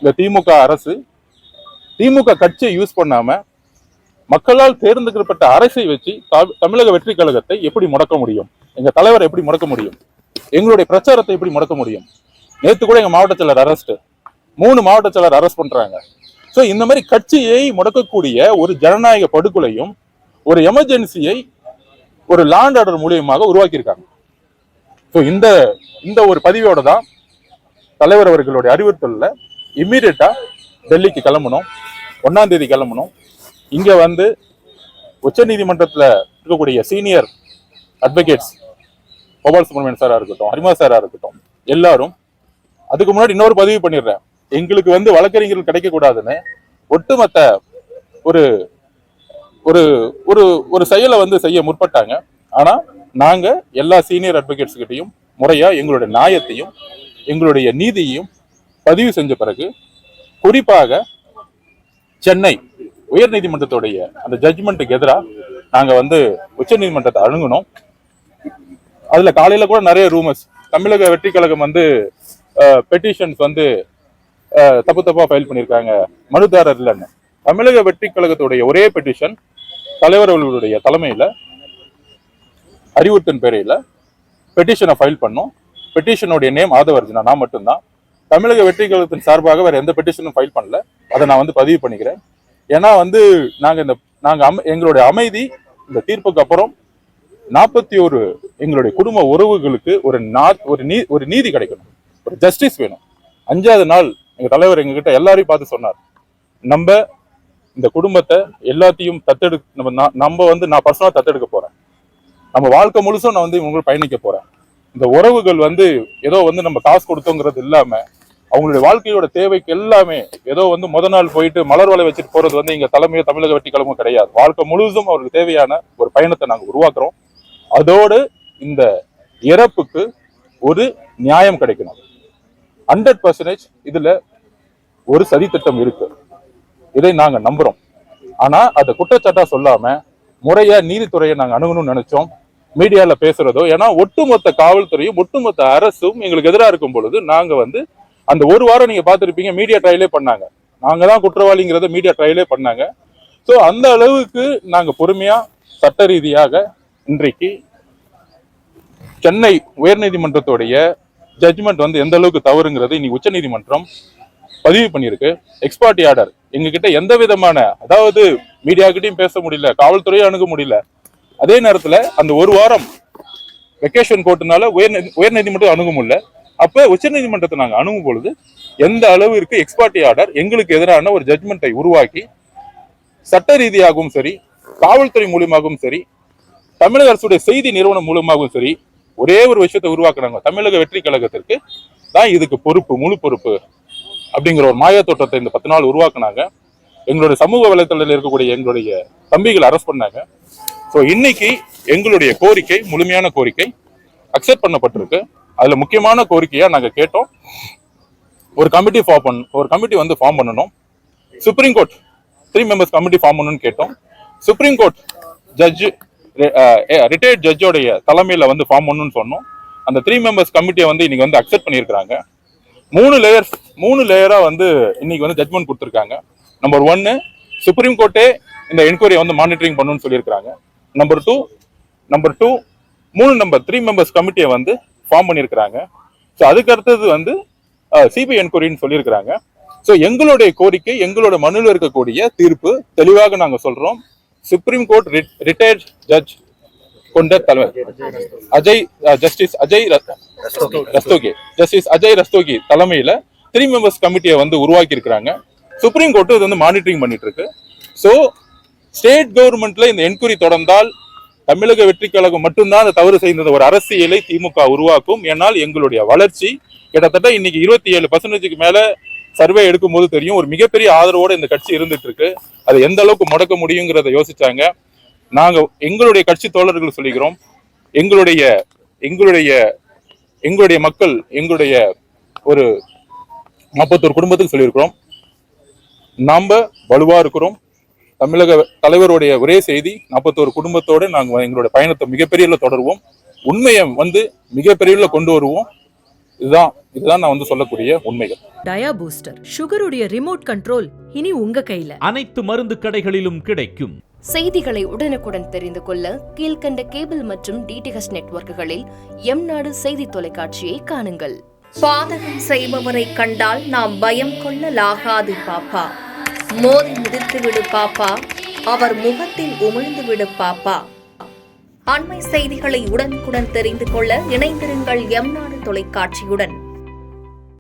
இந்த திமுக அரசு திமுக கட்சியை யூஸ் பண்ணாம மக்களால் தேர்ந்தெடுக்கப்பட்ட அரசை வச்சு தமிழக வெற்றி கழகத்தை எப்படி முடக்க முடியும்? எங்க தலைவரை எப்படி முடக்க முடியும்? எங்களுடைய பிரச்சாரத்தை எப்படி முடக்க முடியும்? நேற்று கூட எங்க மாவட்ட செயலர் அரெஸ்ட், 3 மாவட்ட செயலர் அரெஸ்ட் பண்றாங்க. சோ இந்த மாதிரி கட்சியை முடக்கக்கூடிய ஒரு ஜனநாயக படுகொலையும் ஒரு எமர்ஜென்சியை ஒரு லாண்ட் ஆர்டர் மூலியமாக உருவாக்கியிருக்காங்க. ஸோ இந்த ஒரு பதிவோட தான் தலைவர் அவர்களுடைய அறிவுறுத்தல்ல இம்மீடியட்டா டெல்லிக்கு கிளம்பணும், 1ஆம் தேதி கிளம்பணும். இங்க வந்து உச்ச நீதிமன்றத்தில் இருக்கக்கூடிய சீனியர் அட்வொகேட்ஸ் கோபால் சுப்ரமணியன் சாரா இருக்கட்டும், ஹரிமா சாரா இருக்கட்டும், எல்லாரும் அதுக்கு முன்னாடி இன்னொரு பதிவு பண்ணிடுறேன். எங்களுக்கு வந்து வழக்கறிஞர்கள் கிடைக்க கூடாதுன்னு ஒட்டுமொத்த ஒரு ஒரு ஒரு ஒரு செயலை வந்து செய்ய முற்பட்டாங்க. ஆனா நாங்க எல்லா சீனியர் அட்வொகேட்ஸ் கிட்டையும் முறையா எங்களுடைய நியாயத்தையும் எங்களுடைய நீதியையும் பதிவு செஞ்ச பிறகு, குறிப்பாக சென்னை உயர் நீதிமன்றத்துடைய அந்த ஜட்ஜ்மெண்ட்டுக்கு எதிராக நாங்க வந்து உச்ச நீதிமன்றத்தை அணுகணும். அதுல காலையில கூட நிறைய ரூமர்ஸ், தமிழக வெற்றி கழகம் வந்து பெட்டிஷன்ஸ் வந்து தப்பா ஃபைல் பண்ணியிருக்காங்க, மனுதாரர் இல்லைன்னு. தமிழக வெற்றி கழகத்துடைய ஒரே பெட்டிஷன் தலைவர் அவர்களுடைய தலைமையில அறிவுறுத்தின் பேரையில பெட்டிஷனை ஃபைல் பண்ணோம். பெட்டிஷனுடைய நேம் ஆதவர்ஜுனா, நான் மட்டும்தான். தமிழக வெற்றி கழகத்தின் சார்பாக வேற எந்த பெட்டிஷனும் ஃபைல் பண்ணல. அதை நான் வந்து பதிவு பண்ணிக்கிறேன். ஏன்னா வந்து நாங்க எங்களுடைய அமைதி இந்த தீர்ப்புக்கு அப்புறம் 41 எங்களுடைய குடும்ப உறவுகளுக்கு ஒரு நீதி கிடைக்கணும், ஒரு ஜஸ்டிஸ் வேணும். 5வது நாள் எங்க தலைவர் எங்ககிட்ட எல்லாரையும் பார்த்து சொன்னார், நம்ம இந்த குடும்பத்தை எல்லாத்தையும் நான் பர்சனலா தத்தெடுக்க போறேன். நம்ம வாழ்க்கை முழுசும் நான் வந்து இவங்க பயணிக்க போறேன். இந்த உறவுகள் வந்து ஏதோ வந்து நம்ம காசு கொடுத்தோங்கிறது இல்லாம அவங்களுடைய வாழ்க்கையோட தேவைக்கு எல்லாமே ஏதோ வந்து முத நாள் போயிட்டு மலர் வலை வச்சுட்டு போறது வந்து எங்க தலைமையோ தமிழக வெற்றி கழகமும் கிடையாது. வாழ்க்கை முழுவதும் அவருக்கு தேவையான ஒரு பயணத்தை நாங்க உருவாக்குறோம். அதோடு இந்த இறப்புக்கு ஒரு நியாயம் கிடைக்கணும். 100% இதுல ஒரு சதித்திட்டம் இருக்கு, இதை நாங்க நம்புறோம். ஆனா அதை குற்றச்சாட்டா சொல்லாம முறையா நீதித்துறையை நாங்க அணுகணும்னு நினைச்சோம். மீடியால பேசுறதோ, ஏன்னா ஒட்டுமொத்த காவல்துறையும் ஒட்டுமொத்த அரசும் எங்களுக்கு எதிராக இருக்கும் பொழுது நாங்க வந்து அந்த ஒரு வாரம் நீங்க பார்த்துருப்பீங்க, மீடியா ட்ரையலே பண்ணாங்க. நாங்க தான் குற்றவாளிங்கிறத மீடியா ட்ரையலே பண்ணாங்க. ஸோ அந்த அளவுக்கு நாங்க பொறுமையா சட்ட ரீதியாக இன்றைக்கு சென்னை உயர்நீதிமன்றத்துடைய ஜட்ஜ்மெண்ட் வந்து எந்த அளவுக்கு தவறுங்கிறது இன்னைக்கு உச்ச நீதிமன்றம் பதிவு பண்ணியிருக்கு. எக்ஸ்பார்ட்டி ஆர்டர் எங்ககிட்ட எந்த விதமான, அதாவது மீடியா கிட்டையும் பேச முடியல, காவல்துறையும் அணுக முடியல. அதே நேரத்துல அந்த ஒரு வாரம் வெக்கேஷன் போட்டனால உயர்நீதிமன்றம் அணுக முடியல. அப்ப உச்ச நீதிமன்றத்தை நாங்க அணுகும் பொழுது எந்த அளவிற்கு எக்ஸ்பார்ட்டி ஆர்டர் எங்களுக்கு எதிரான ஒரு ஜட்ஜ்மெண்ட்டை உருவாக்கி சட்ட ரீதியாகவும் சரி, காவல்துறை மூலியமாகவும் சரி, தமிழக அரசுடைய செய்தி நிறுவனம் மூலமாகவும் சரி, ஒரே ஒரு விஷயத்தை உருவாக்குறாங்க, தமிழக வெற்றி கழகத்திற்கு தான் இதுக்கு பொறுப்பு, முழு பொறுப்பு அப்படிங்கிற ஒரு மாயா தோற்றத்தை இந்த 10 நாள் உருவாக்குனாங்க. எங்களுடைய சமூக வலைத்தளத்தில் இருக்கக்கூடிய எங்களுடைய தம்பிகள் அரெஸ்ட் பண்ணாங்க. ஸோ இன்னைக்கு எங்களுடைய கோரிக்கை, முழுமையான கோரிக்கை அக்செப்ட் பண்ணப்பட்டிருக்கு. அதுல முக்கியமான கோரிக்கையா நாங்க கேட்டோம், ஒரு கமிட்டி வந்து ஃபார்ம் பண்ணணும். Supreme court 3 members committee form பண்ணணும்னு கேட்டோம். சுப்ரீம் கோர்ட் ஜட்ஜ் ரிட்டையர்ட் ஜட்ஜோடைய தலைமையில வந்து ஃபார்ம் பண்ணணும்னு சொன்னோம். அந்த 3 மெம்பர்ஸ் கமிட்டியை வந்து இன்னைக்கு வந்து அக்செப்ட் பண்ணியிருக்காங்க. 3 லேயரா வந்து இன்னைக்கு வந்து ஜட்மெண்ட் கொடுத்துருக்காங்க. நம்பர் 1, சுப்ரீம் கோர்ட்டே இந்த என்கொயரியை வந்து மானிட்டரிங் பண்ணணும்னு சொல்லியிருக்காங்க. நம்பர் 2 3 மெம்பர்ஸ் கமிட்டியை வந்து ஃபார்ம் பண்ணியிருக்கிறாங்க. ஸோ அதுக்கு அடுத்தது வந்து சிபிஐ என்கொயரின்னு சொல்லியிருக்கிறாங்க. ஸோ எங்களுடைய கோரிக்கை, எங்களோட மனுவில் இருக்கக்கூடிய தீர்ப்பு தெளிவாக நாங்கள் சொல்றோம். சுப்ரீம் கோர்ட் ரிட்டையர்ட் ஜட்ஜ் கொண்ட தலைவர் ஜஸ்டிஸ் அஜய் ரஸ்தோகி தலைமையில 3 மெம்பர்ஸ் கமிட்டியை வந்து உருவாக்கி இருக்கிறாங்க. சுப்ரீம் கோர்ட் இது வந்து மானிட்டரிங் பண்ணிட்டு இருக்கு. ஸோ ஸ்டேட் கவர்மெண்ட்ல இந்த என்கொயரி தொடர்ந்தால் தமிழக வெற்றி கழகம் மட்டும்தான் அந்த தவறு செய்த ஒரு அரசியலை திமுக உருவாக்கும். ஏன்னால் எங்களுடைய வளர்ச்சி கிட்டத்தட்ட இன்னைக்கு 27% மேல சர்வே எடுக்கும் போது தெரியும், ஒரு மிகப்பெரிய ஆதரவோட இந்த கட்சி இருந்துட்டு இருக்கு. அதை எந்த அளவுக்கு முடக்க முடியுங்கிறத யோசிச்சாங்க. நாங்க எங்களுடைய கட்சி தோழர்கள் சொல்லிக்கிறோம், எங்களுடைய மக்கள், எங்களுடைய ஒரு 41 குடும்பத்துக்கு சொல்லியிருக்கிறோம், நாம வலுவா இருக்கிறோம். தமிழக தலைவருடைய ஒரே செய்தி, 41 குடும்பத்தோடு நாங்கள் எங்களுடைய பயணத்தை மிகப்பெரிய தொடருவோம். உண்மையை வந்து மிகப்பெரிய கொண்டு வருவோம். இதுதான் நான் வந்து சொல்லக்கூடிய உண்மைகள். டயா பூஸ்டர் சுகருடைய ரிமோட் கண்ட்ரோல் இனி உங்க கையில. அனைத்து மருந்து கடைகளிலும் கிடைக்கும். செய்திகளை உடனுக்குடன் தெரிந்து கொள்ள கீழ்கண்ட கேபிள் மற்றும் டிடிஹெச் நெட்வொர்க்குகளில் எம்நாடு செய்தி தொலைக்காட்சியை காணுங்கள். பாதகம் செய்பவரை கண்டால் நாம் பயம் கொள்ளலாகாது பாப்பா. மோதி மிதித்து விடு பாப்பா, அவர் முகத்தில் உமிழ்ந்து விடு பாப்பா. அண்மை செய்திகளை உடனுக்குடன் தெரிந்து கொள்ள இணைந்திருங்கள் எம்நாடு தொலைக்காட்சியுடன்.